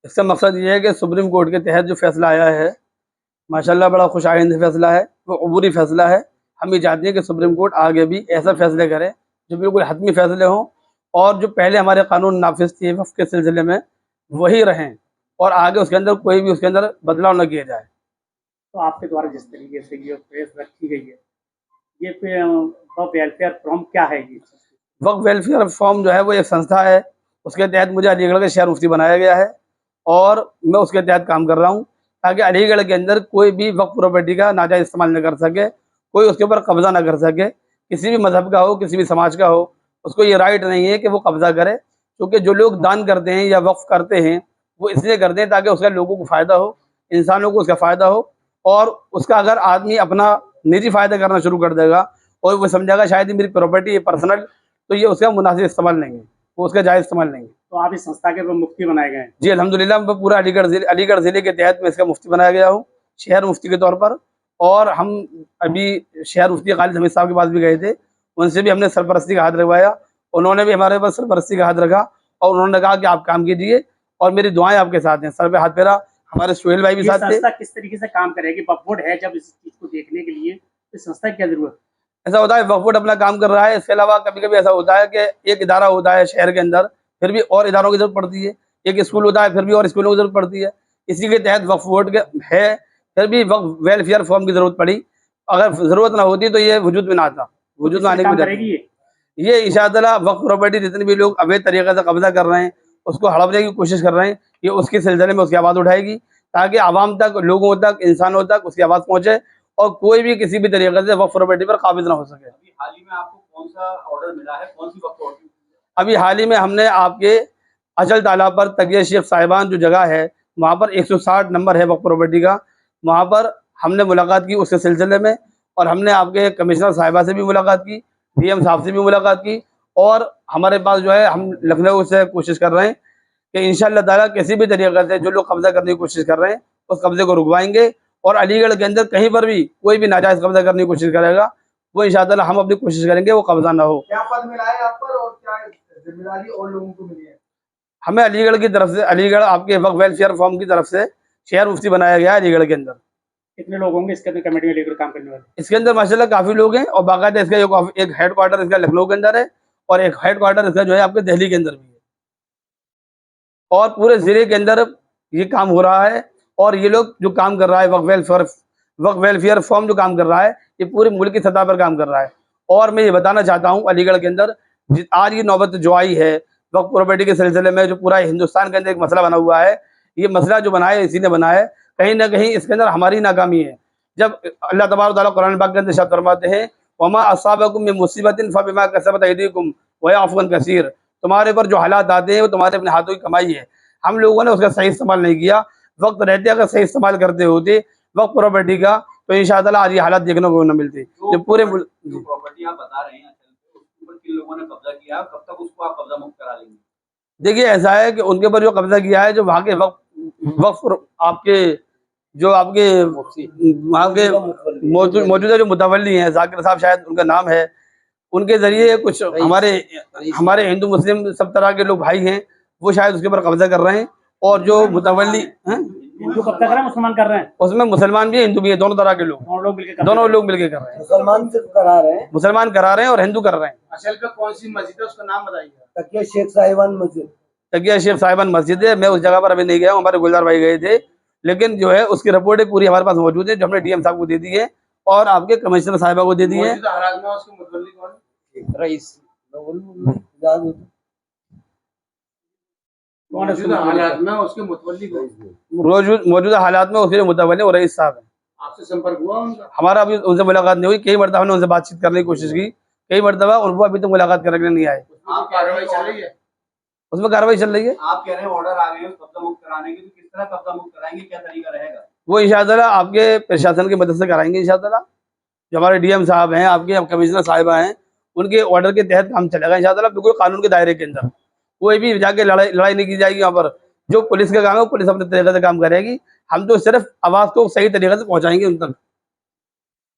इसका मकसद ये है कि सुप्रीम कोर्ट के तहत जो फैसला आया है, माशाल्लाह बड़ा खुशाइंद फैसला है, वो अबूरी फैसला है। हम ये चाहते हैं कि सुप्रीम कोर्ट आगे भी ऐसा फैसले करे जो बिल्कुल हतमी फैसले हों, और जो पहले हमारे कानून नाफिज थे वक्फ के सिलसिले में वही रहें, और आगे उसके अंदर कोई भी उसके अंदर बदलाव न किया जाए। तो आपके द्वारा जिस तरीके से ये प्रेस रखी गई है, ये वक्फ वेलफेयर फॉर्म क्या है ये? वक्फ वेलफेयर फॉर्म जो है वो एक संस्था है, उसके तहत मुझे अलीगढ़ के शहर मुफ्ती बनाया गया है और मैं उसके तहत काम कर रहा हूँ, ताकि अलीगढ़ के अंदर कोई भी वक्फ प्रॉपर्टी का नाजायज़ इस्तेमाल न कर सके, कोई उसके ऊपर कब्जा न कर सके। किसी भी मज़हब का हो, किसी भी समाज का हो, उसको ये राइट नहीं है कि वो कब्जा करे, क्योंकि जो लोग दान करते हैं या वक्फ करते हैं वो इसलिए करते हैं ताकि उसका लोगों को फ़ायदा हो, इंसानों को उसका फ़ायदा हो। और उसका अगर आदमी अपना निजी फ़ायदा करना शुरू कर देगा और वो समझेगा शायद ये मेरी प्रॉपर्टी है पर्सनल, तो ये उसका मुनासिब इस्तेमाल नहीं है, वो उसका जायज़ इस्तेमाल नहीं है। तो आप इस संस्था के मुफ्ती बनाए गए हैं? जी अल्हम्दुलिल्लाह, मैं पूरा अलीगढ़ ज़िले के तहत मैं इसका मुफ्ती बनाया गया हूँ, शहर मुफ्ती के तौर पर। और हम अभी शहर मुफ्ती खालिद हमीद साहब के पास भी गए थे, उनसे भी हमने सरपरस्ती का हाथ रखवाया, उन्होंने भी हमारे पास सरपरस्ती का हाथ रखा और उन्होंने कहा कि आप काम कीजिए और मेरी दुआएं आपके साथ हैं। सर पे हाथ फेरा, हमारे सोहेल भाई भी साथ थे। संस्था किस तरीके से काम करेगी? वक्फ बोर्ड है जब इस चीज को देखने के लिए, तो संस्था की क्या जरूरत? ऐसा होता है वक्फ बोर्ड अपना काम कर रहा है, इसके अलावा कभी कभी ऐसा होता है कि एक इदारा होता है शहर के अंदर, फिर भी और इदारों की जरूरत पड़ती है, एक स्कूल होता है फिर भी और स्कूलों की जरूरत पड़ती है। इसी के तहत वक्फ बोर्ड है, फिर भी वक्फ वेलफेयर फॉर्म की जरूरत पड़ी। अगर जरूरत ना होती तो ये वजूद में ना आता, वजूद में आने की करेगी ये इंशाअल्लाह वक्फ प्रॉपर्टी जितने भी लोग अवैध तरीके से कब्जा कर रहे हैं उसको हड़पने की कोशिश कर रहे हैं, ये उसके सिलसिले में उसकी आवाज़ उठाएगी, ताकि आवाम तक, लोगों तक, इंसानों तक उसकी आवाज़ पहुँचे और कोई भी किसी भी तरीके से वक्फ प्रॉपर्टी पर काबिज ना हो सके। अभी हाल ही में आपको कौन सा ऑर्डर मिला है, कौन सी वक्फ प्रॉपर्टी? अभी हाल ही में हमने आपके अचल तालाब पर तकिया शेख साहिबान जो जगह है वहाँ पर 160 नंबर है वक्फ प्रॉपर्टी का, वहाँ पर हमने मुलाकात की उसके सिलसिले में, और हमने आपके कमिश्नर साहिबा से भी मुलाकात की, डीएम साहब से भी मुलाकात की, और हमारे पास जो है हम लखनऊ से कोशिश कर रहे हैं कि इंशाअल्लाह ताला किसी भी तरीके से जो लोग कब्जा करने की कोशिश कर रहे हैं उस कब्जे को रुकवाएंगे, और अलीगढ़ के अंदर कहीं पर भी कोई भी नाजायज कब्जा करने की कोशिश करेगा वो इंशाअल्लाह हम अपनी कोशिश करेंगे वो कब्जा ना हो। क्या पद मिला है आप पर और क्या जिम्मेदारी और लोगों को मिली है? हमें अलीगढ़ की तरफ से, अलीगढ़ आपके वक्फ वेलफेयर फॉर्म की तरफ से शहर मुफ्ती बनाया गया है अलीगढ़ के अंदर। कितने लोग होंगे इसके अंदर कमेटी में लेकर काम करने वाले? इसके अंदर माशाल्लाह काफ़ी लोग हैं, और बाकायदा इसका एक हेड क्वार्टर इसका लखनऊ के अंदर है और एक हेड क्वार्टर इसका जो है आपके दिल्ली के अंदर भी है, और पूरे ज़िले के अंदर ये काम हो रहा है। और ये लोग जो काम कर रहा है वक्फ वेलफेयर फॉर्म जो काम कर रहा है ये पूरे मुल्क की सतह पर काम कर रहा है। और मैं ये बताना चाहता हूँ अलीगढ़ के अंदर आज ये नौबत जो आई है वक्फ प्रॉपर्टी के सिलसिले में, जो पूरा हिंदुस्तान के अंदर एक मसला बना हुआ है, ये मसला जो बनाया इसी ने बनाया है, कहीं ना कहीं इसके अंदर हमारी नाकामी है। जब अल्लाह तबारक व तआला कुरान पाक के अंदर इरशाद फरमाते हैं वमा असाबकुम मिन मुसीबतिन फबिमा कसबत अयदीकुम व याफू अन कसीर, तुम्हारे पर जो हालात आते हैं वो तुम्हारे अपने हाथों की कमाई है। हम लोगों ने उसका सही इस्तेमाल नहीं किया, वक्त रहते अगर सही इस्तेमाल करते होते वक्त प्रॉपर्टी का तो इंशाअल्लाह आज ये हालात देखने को न मिलती। जो पूरे प्रॉपर्टी आप बता रहे हैं उसके ऊपर किन लोगों ने कब्जा किया, कब तक उसको आप कब्जा मुक्त करा लेंगे? देखिए ऐसा है कि उनके ऊपर जो कब्जा किया है, जो वहाँ के वक्फ आपके जो आपके वहाँ के मौजूदा जो मुतवल्ली हैं, जाकिर साहब शायद उनका नाम है, उनके जरिए कुछ हमारे हिंदू मुस्लिम सब तरह के लोग भाई हैं वो शायद उसके ऊपर कब्जा कर रहे हैं, और जो मुतवल्ली हिंदू कब्जा कर रहे हैं, मुसलमान कर रहे हैं, उसमें मुसलमान भी है हिंदू भी है, दोनों तरह के लोग, दोनों लोग मिलकर कर रहे हैं। मुसलमान करा रहे हैं और हिंदू कर रहे हैं। असल पे कौन सी मस्जिद है उसका नाम बताइए? तकिया शेख साहिबान मस्जिद है, मैं उस जगह पर अभी नहीं गया हूँ, हमारे गुलजार भाई गए थे, लेकिन जो है उसकी रिपोर्टें पूरी हमारे पास मौजूद है, जो हमने डीएम साहब को दे दी है और आपके कमिश्नर साहिबा को दे दी है। मौजूदा हालात में उसके मुतवल्ली और रईस साहब है। आपसे संपर्क हुआ उनका? हमारा अभी उनसे मुलाकात नहीं हुई, कई मरतबा हमने उनसे बातचीत करने की कोशिश की, कई मरतबा उनको अभी तक मुलाकात करने नहीं आए। कार्रवाई चल रही है? उसमें कार्रवाई चल रही है। आप कह रहे हैं ऑर्डर आ गए हैं कब्जा मुक्त कराने की, तो किस तरह कब्जा मुक्त कराएंगे, क्या तरीका रहेगा? वो इंशाअल्लाह आपके प्रशासन की मदद से कराएंगे इंशाअल्लाह, जो हमारे डीएम साहब हैं, आपके कमिश्नर साहिबा हैं, उनके ऑर्डर के तहत काम चलेगा इंशाअल्लाह, बिल्कुल कानून के दायरे के अंदर। कोई भी जाके लड़ाई नहीं की जाएगी यहाँ पर, जो पुलिस का काम है वो पुलिस अपने तरीके से काम करेगी, हम तो सिर्फ आवाज़ को सही तरीके से पहुँचाएंगे उन तक।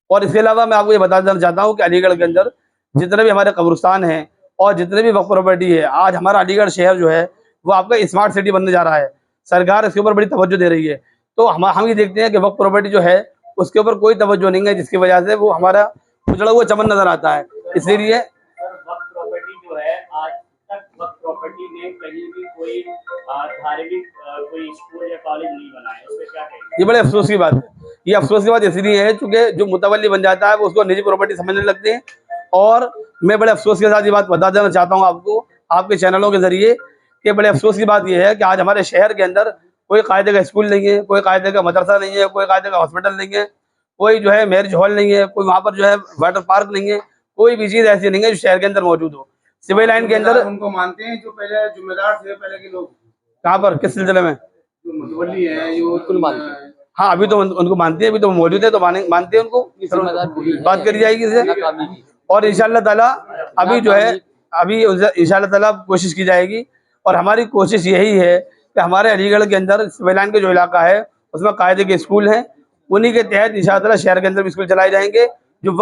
और इसके अलावा मैं आपको ये बता देना चाहता हूँ कि अलीगढ़ के अंदर जितने भी हमारे कब्रिस्तान हैं और जितने भी वक्फ प्रॉपर्टी है, आज हमारा अलीगढ़ शहर जो है वो आपका स्मार्ट सिटी बनने जा रहा है। सरकार इसके ऊपर बड़ी तवज्जो दे रही है। तो हम ये देखते हैं कि वक्फ प्रॉपर्टी जो है उसके ऊपर कोई तवज्जो नहीं है, जिसकी वजह से वो हमारा उजड़ा हुआ चमन नजर आता है। इसीलिए सर वक्फ प्रॉपर्टी जो है, आज तक वक्फ प्रॉपर्टी में कहीं भी कोई धार्मिक कोई स्कूल या कॉलेज नहीं बना है, उसमें क्या कहेंगे? ये बड़े अफसोस की बात है। ये अफसोस की बात इसलिए है चूंकि जो मुतवल्ली बन जाता है वो उसको निजी प्रॉपर्टी समझने लगते हैं। और मैं बड़े अफसोस के साथ ये बात बता देना चाहता हूँ आपको, आपके चैनलों के जरिए, कि बड़े अफसोस की बात यह है कि आज हमारे शहर के अंदर कोई कायदे का स्कूल नहीं है, कोई कायदे का मदरसा नहीं है, कोई कायदे का हॉस्पिटल नहीं है, कोई जो है मैरिज हॉल नहीं है, कोई वहाँ पर जो है वाटर पार्क नहीं है, कोई भी चीज़ ऐसी नहीं है जो शहर के अंदर मौजूद हो। सिविल लाइन के अंदर उनको मानते हैं जो पहले जिम्मेदार थे, पहले के लोग कहाँ पर किस सिलसिले में? जो मुतवल्ली है जो बिल्कुल मानते हैं। हाँ, अभी तो उनको मानते हैं, अभी तो मौजूद है तो मानते हैं उनको, बात करी जाएगी इससे। और इंशाअल्लाह ताला अभी जो है अभी इंशाअल्लाह ताला कोशिश की जाएगी। और हमारी कोशिश यही है कि हमारे अलीगढ़ के अंदर सिविल लाइन का जो इलाका है उसमें कायदे के स्कूल हैं, उन्हीं के तहत इंशाअल्लाह ताला शहर के अंदर भी स्कूल चलाए जाएंगे।